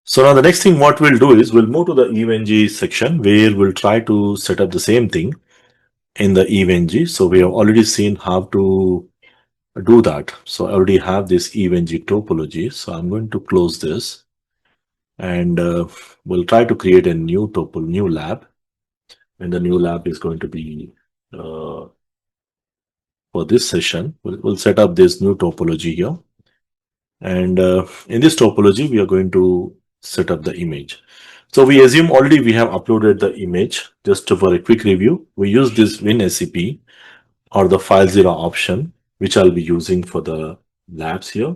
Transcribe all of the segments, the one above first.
So now the next thing what we'll do is we'll move to the EVNG section where we'll try to set up the same thing in the EVNG. So we have already seen how to do that. So I already have this EVNG topology. So I'm going to close this and we'll try to create a new lab. And the new lab is going to be for this session. We'll set up this new topology here. And in this topology, we are going to set up the image. So we assume already we have uploaded the image. Just for a quick review, we use this WinSCP or the FileZilla option, which I'll be using for the labs here.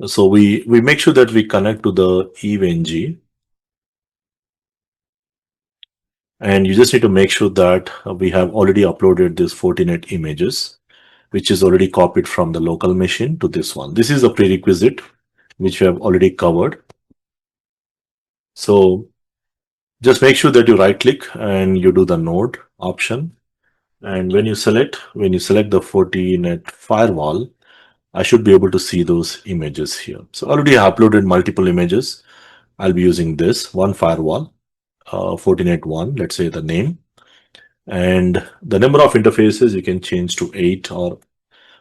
So we make sure that we connect to the EVNG. And you just need to make sure that we have already uploaded this Fortinet images, which is already copied from the local machine to this one. This is a prerequisite, which we have already covered. So just make sure that you right click and you do the node option. And when you select the Fortinet firewall, I should be able to see those images here. So already I uploaded multiple images. I'll be using this one firewall, Fortinet 1, let's say the name. And the number of interfaces you can change to 8 or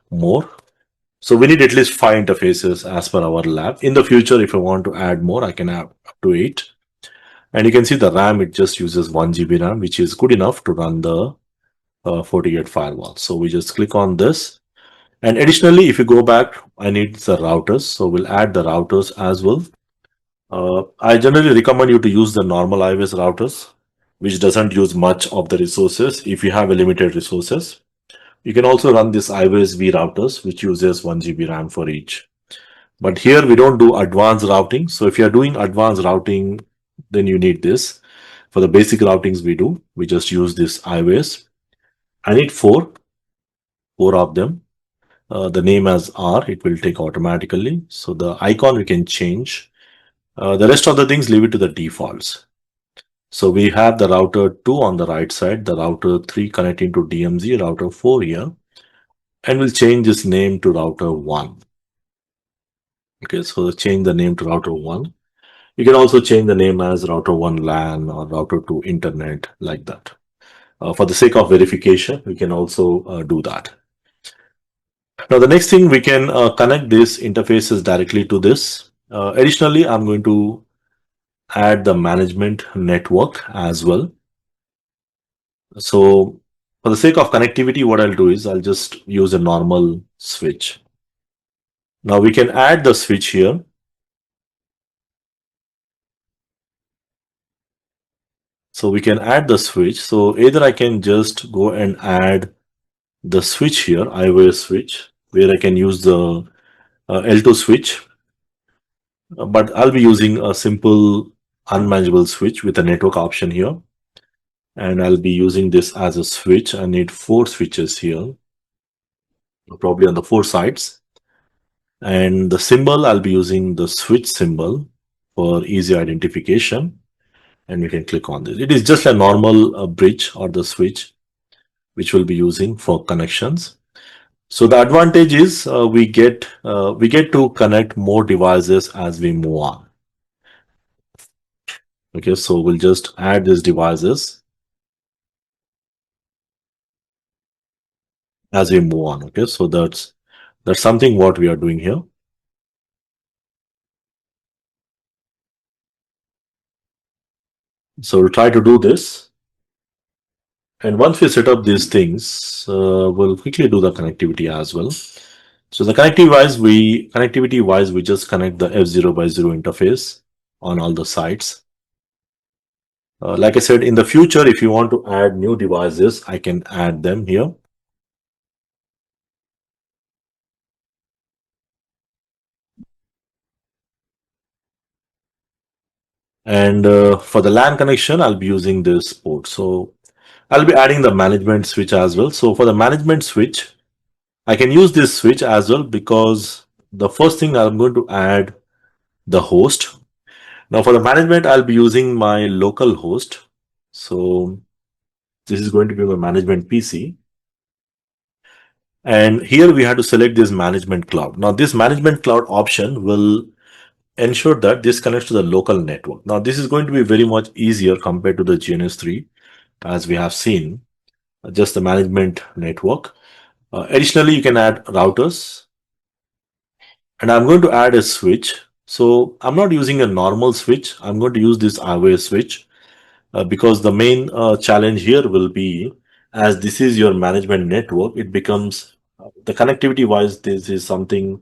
more. So we need at least 5 interfaces as per our lab. In the future, if I want to add more, I can add up to 8. And you can see the RAM, it just uses 1 GB RAM, which is good enough to run the FortiGate firewall. So we just click on this. And additionally, if you go back, I need the routers. So we'll add the routers as well. I generally recommend you to use the normal IOS routers, which doesn't use much of the resources if you have a limited resources. You can also run this IOS V routers, which uses 1 GB RAM for each. But here we don't do advanced routing. So if you're doing advanced routing, then you need this. For the basic routings we just use this IOS. I need four of them. The name as R, it will take automatically. So the icon we can change. The rest of the things leave it to the defaults. So we have the router 2 on the right side, the router 3 connecting to DMZ, router 4 here, and we'll change this name to router 1. Okay, so change the name to router 1. You can also change the name as router 1 LAN or router 2 internet, like that. For the sake of verification, we can also do that. Now, the next thing, we can connect these interfaces directly to this. Additionally, I'm going to add the management network as well. So for the sake of connectivity, what I'll do is I'll just use a normal switch. Now we can add the switch here. So we can add the switch. So either I can just go and add the switch here, IOS switch, where I can use the L2 switch. But I'll be using a simple unmanageable switch with a network option here. And I'll be using this as a switch. I need 4 switches here, probably on the 4 sides. And the symbol, I'll be using the switch symbol for easy identification. And we can click on this. It is just a normal bridge or the switch, which we'll be using for connections. So the advantage is we get to connect more devices as we move on. Okay, so we'll just add these devices as we move on. Okay, so that's something what we are doing here. So we'll try to do this. And once we set up these things, we'll quickly do the connectivity as well. So the connectivity wise, we just connect the F0 by 0 interface on all the sites. Like I said, in the future, if you want to add new devices, I can add them here. And for the LAN connection, I'll be using this port. So I'll be adding the management switch as well. So for the management switch, I can use this switch as well because the first thing I'm going to add the host. Now for the management, I'll be using my local host. So this is going to be my management PC. And here we have to select this management cloud. Now this management cloud option will ensure that this connects to the local network. Now this is going to be very much easier compared to the GNS3, as we have seen, just the management network. Additionally, you can add routers, and I'm going to add a switch. So I'm not using a normal switch. I'm going to use this IOS switch because the main challenge here will be, as this is your management network, it becomes the connectivity wise, this is something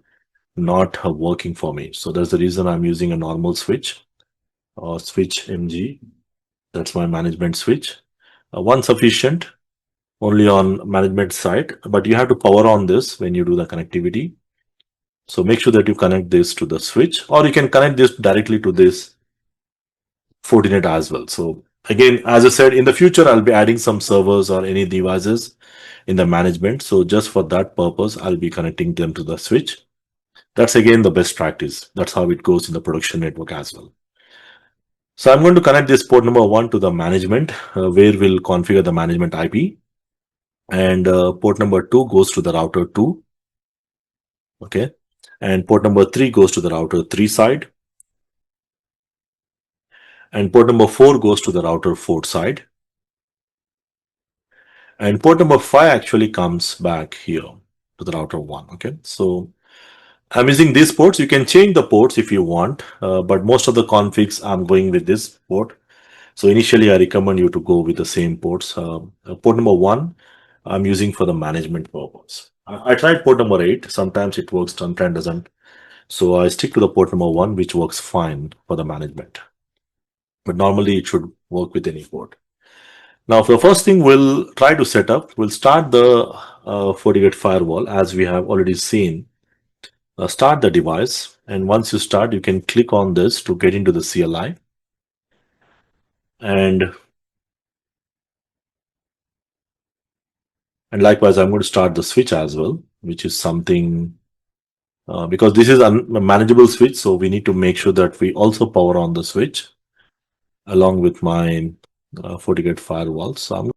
not working for me. So that's the reason I'm using a normal switch, switch MG. That's my management switch. One sufficient only on management side, but you have to power on this when you do the connectivity. So make sure that you connect this to the switch, or you can connect this directly to this Fortinet as well. So again, as I said, in the future, I'll be adding some servers or any devices in the management. So just for that purpose, I'll be connecting them to the switch. That's again the best practice. That's how it goes in the production network as well. So I'm going to connect this port number 1 to the management, where we'll configure the management IP. And port number 2 goes to the router 2. Okay. And port number 3 goes to the router 3 side. And port number 4 goes to the router 4 side. And port number 5 actually comes back here to the router 1. Okay. So I'm using these ports. You can change the ports if you want, but most of the configs I'm going with this port. So initially, I recommend you to go with the same ports. Port number 1, I'm using for the management purpose. I tried port number 8. Sometimes it works, sometimes doesn't. So I stick to the port number 1, which works fine for the management. But normally it should work with any port. Now, for the first thing we'll try to set up, we'll start the FortiGate firewall as we have already seen. Start the device, and once you start, you can click on this to get into the CLI. And likewise, I'm going to start the switch as well, which is something because this is a manageable switch, so we need to make sure that we also power on the switch along with my FortiGate firewall. So I'm